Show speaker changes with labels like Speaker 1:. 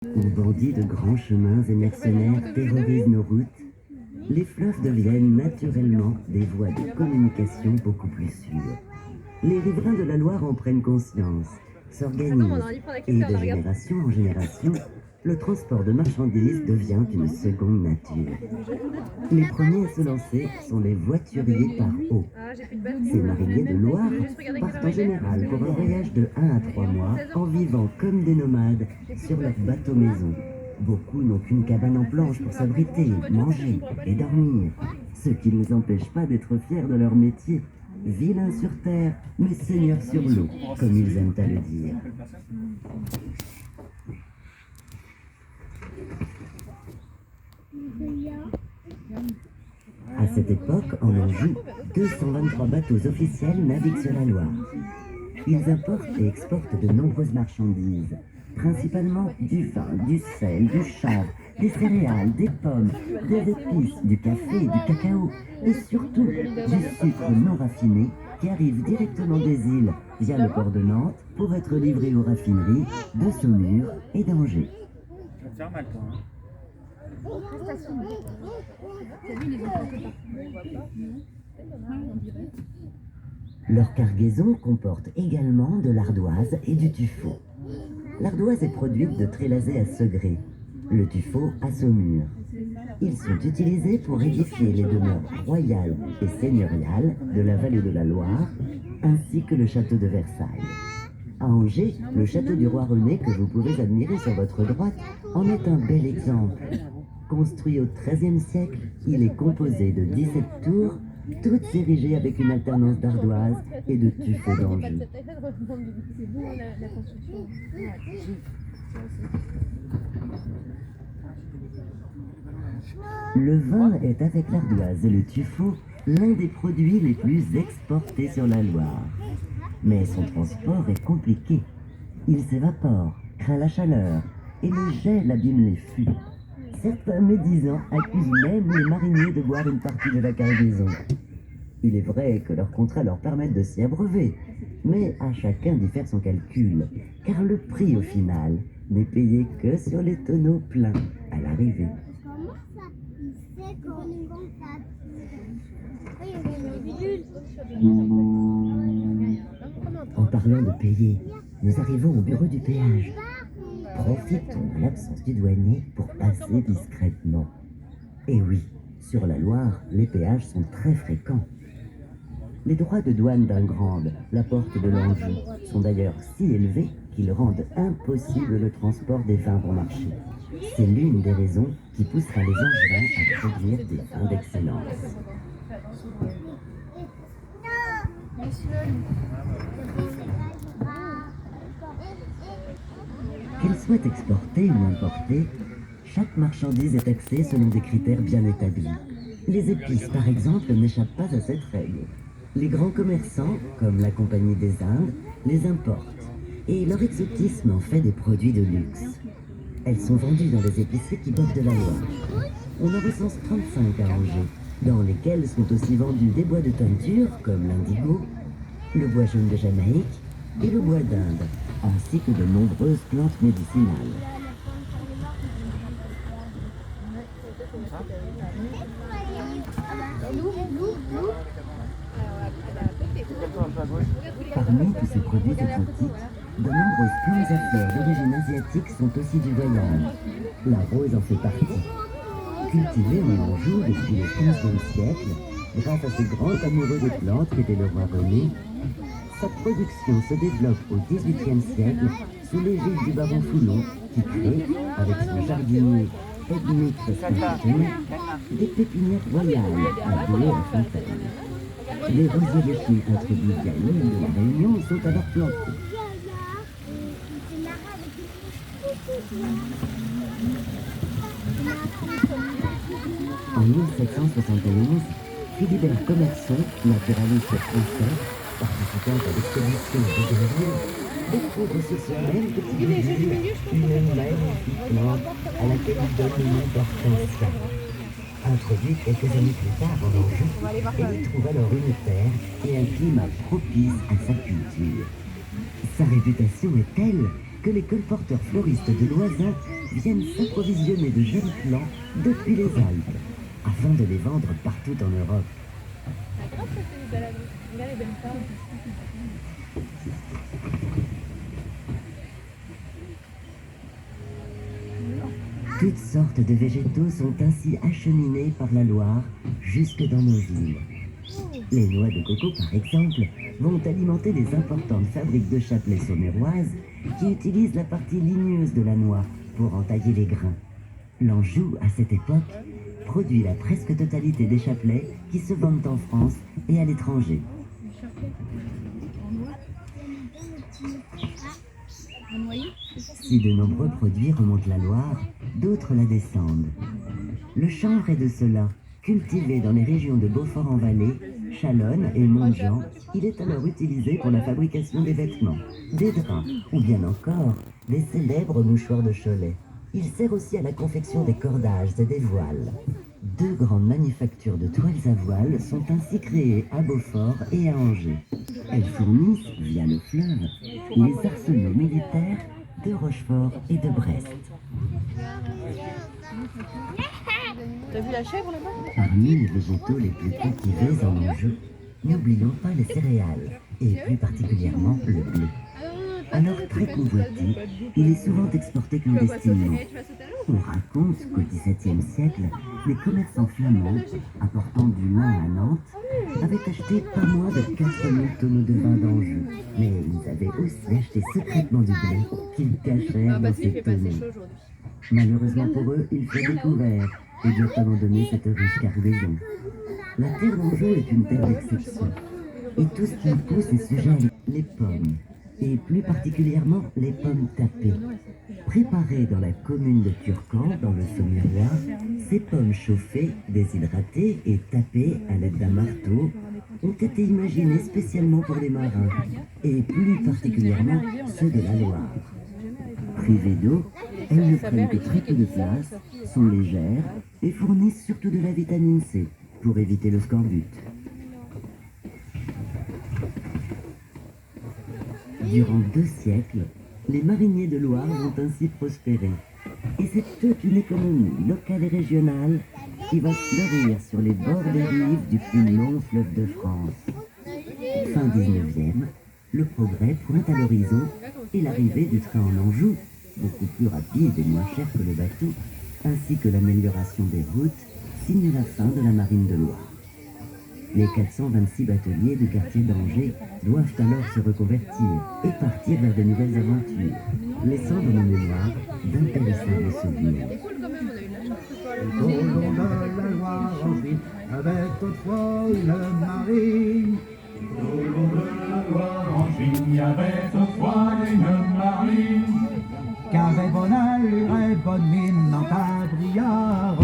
Speaker 1: Où bandits de grands chemins et mercenaires terrorisent nos routes, les fleuves deviennent naturellement des voies de communication beaucoup plus sûres. Les riverains de la Loire en prennent conscience, s'organisent, et de génération en génération, le transport de marchandises devient une seconde nature. Les premiers à se lancer sont les voituriers par eau. Ces mariniers de Loire partent en général pour un voyage de 1 à 3 mois en vivant comme des nomades sur leur bateau maison. Beaucoup n'ont qu'une cabane en planche pour s'abriter, manger et dormir. Ce qui ne les empêche pas d'être fiers de leur métier. Vilains sur terre, mais seigneurs sur l'eau, comme ils aiment à le dire. À cette époque, en Anjou, 223 bateaux officiels naviguent sur la Loire. Ils importent et exportent de nombreuses marchandises, principalement du vin, du sel, du chanvre, des céréales, des pommes, des épices, du café, du cacao et surtout du sucre non raffiné qui arrive directement des îles via le port de Nantes pour être livré aux raffineries de Saumur et d'Angers. Leur cargaison comporte également de l'ardoise et du tuffeau. L'ardoise est produite de Trélazé à Segré, le tuffeau à Saumur. Ils sont utilisés pour édifier les demeures royales et seigneuriales de la vallée de la Loire, ainsi que le château de Versailles. À Angers, le château du roi René que vous pouvez admirer sur votre droite en est un bel exemple. Construit au XIIIe siècle, il est composé de 17 tours, toutes érigées avec une alternance d'ardoise et de tuffeau d'Anjou. Le vin est avec l'ardoise et le tuffeau l'un des produits les plus exportés sur la Loire. Mais son transport est compliqué. Il s'évapore, craint la chaleur, et le gel abîme les fûts. Certains médisants accusent même les mariniers de boire une partie de la cargaison. Il est vrai que leurs contrats leur permettent de s'y abreuver, mais à chacun d'y faire son calcul, car le prix au final n'est payé que sur les tonneaux pleins à l'arrivée. En parlant de payer, nous arrivons au bureau du péage. Profitons de l'absence du douanier pour passer discrètement. Et oui, sur la Loire, les péages sont très fréquents. Les droits de douane d'Ingrande, la porte de l'Anjou, sont d'ailleurs si élevés qu'ils rendent impossible le transport des vins bon marché. C'est l'une des raisons qui poussera les Angevins à produire des vins d'excellence. Qu'elle soit exportée ou importée, chaque marchandise est taxée selon des critères bien établis. Les épices, par exemple, n'échappent pas à cette règle. Les grands commerçants, comme la Compagnie des Indes, les importent, et leur exotisme en fait des produits de luxe. Elles sont vendues dans les épiceries qui bordent la Loire. On en recense 35 à Angers, dans lesquelles sont aussi vendus des bois de teinture, comme l'indigo, le bois jaune de Jamaïque et le bois d'Inde, ainsi que de nombreuses plantes médicinales. Parmi tous ces produits exotiques, de nombreuses plantes à fleurs d'origine asiatique sont aussi du voyage. La rose en fait partie. Cultivée en Anjou depuis le XVe siècle, grâce à ce grand amoureux des plantes qu'était le roi René, sa production se développe au XVIIIe siècle sous l'égide du baron Foulon, qui crée, avec son jardinier Edmé Creston, des pépinières royales à Douai-la-Fontaine. Les rosiers de Chine introduits via l'île de la Réunion sont alors plantés. En 1771, Philibert Commerson, naturaliste français, participant à l'expédition de Grenville, découvre sur ce même petit île une magnifique plante à laquelle il donne le nom d'hortensia. Introduite quelques années plus tard en Anjou, elle y trouve alors une terre et un climat propice à sa culture. Sa réputation est telle que les colporteurs floristes de Loisain viennent s'approvisionner de jeunes plants depuis les Alpes, afin de les vendre partout en Europe. Toutes sortes de végétaux sont ainsi acheminés par la Loire jusque dans nos villes. Les noix de coco, par exemple, vont alimenter les importantes fabriques de chapelets saumuroises qui utilisent la partie ligneuse de la noix pour entailler les grains. L'Anjou, à cette époque, produit la presque totalité des chapelets qui se vendent en France et à l'étranger. Si de nombreux produits remontent la Loire, d'autres la descendent. Le chanvre est de cela. Cultivé dans les régions de Beaufort-en-Vallée, Chalonne et Montjean, il est alors utilisé pour la fabrication des vêtements, des draps ou bien encore des célèbres mouchoirs de Cholet. Il sert aussi à la confection des cordages et des voiles. Deux grandes manufactures de toiles à voiles sont ainsi créées à Beaufort et à Angers. Elles fournissent, via le fleuve, les arsenaux militaires de Rochefort et de Brest.
Speaker 2: T'as vu la chèvre là-bas?
Speaker 1: Parmi les végétaux les plus cultivés en Anjou, n'oublions pas les céréales, et plus particulièrement le blé. Alors très convoité, il est souvent exporté clandestinement. On raconte qu'au XVIIe siècle, les commerçants flamands, apportant du lin à Nantes, avaient acheté pas moins de 4000 tonneaux de vin d'Anjou. Mais ils avaient aussi acheté secrètement du blé qu'ils cachèrent dans ces tonneaux. Malheureusement pour eux, ils furent découverts et doivent abandonner cette riche cargaison. La terre d'Anjou est une terre d'exception. Et tout ce qui pousse est sujet à les pommes. Et plus particulièrement les pommes tapées. Préparées dans la commune de Turcan, dans le Saumurois, ces pommes chauffées, déshydratées et tapées à l'aide d'un marteau ont été imaginées spécialement pour les marins, et plus particulièrement ceux de la Loire. Privées d'eau, elles ne prennent que très peu de place, sont légères et fournissent surtout de la vitamine C pour éviter le scorbut. Durant 2 siècles, les mariniers de Loire vont ainsi prospérer. Et c'est toute une économie locale et régionale qui va fleurir sur les bords des rives du plus long fleuve de France. Fin 19e, le progrès pointe à l'horizon et l'arrivée du train en Anjou, beaucoup plus rapide et moins cher que le bateau, ainsi que l'amélioration des routes, signent la fin de la marine de Loire. Les 426 bateliers du quartier d'Angers doivent alors se reconvertir et partir vers de nouvelles aventures, laissant dans nos mémoires d'impérissables souvenirs.
Speaker 3: Au long de la Loire Angevine, avec autrefois une marine.
Speaker 4: Au long de la Loire Angevine, il y avait autrefois une marine.
Speaker 3: Qui avait bonne allure et bonne mine dans ta briare.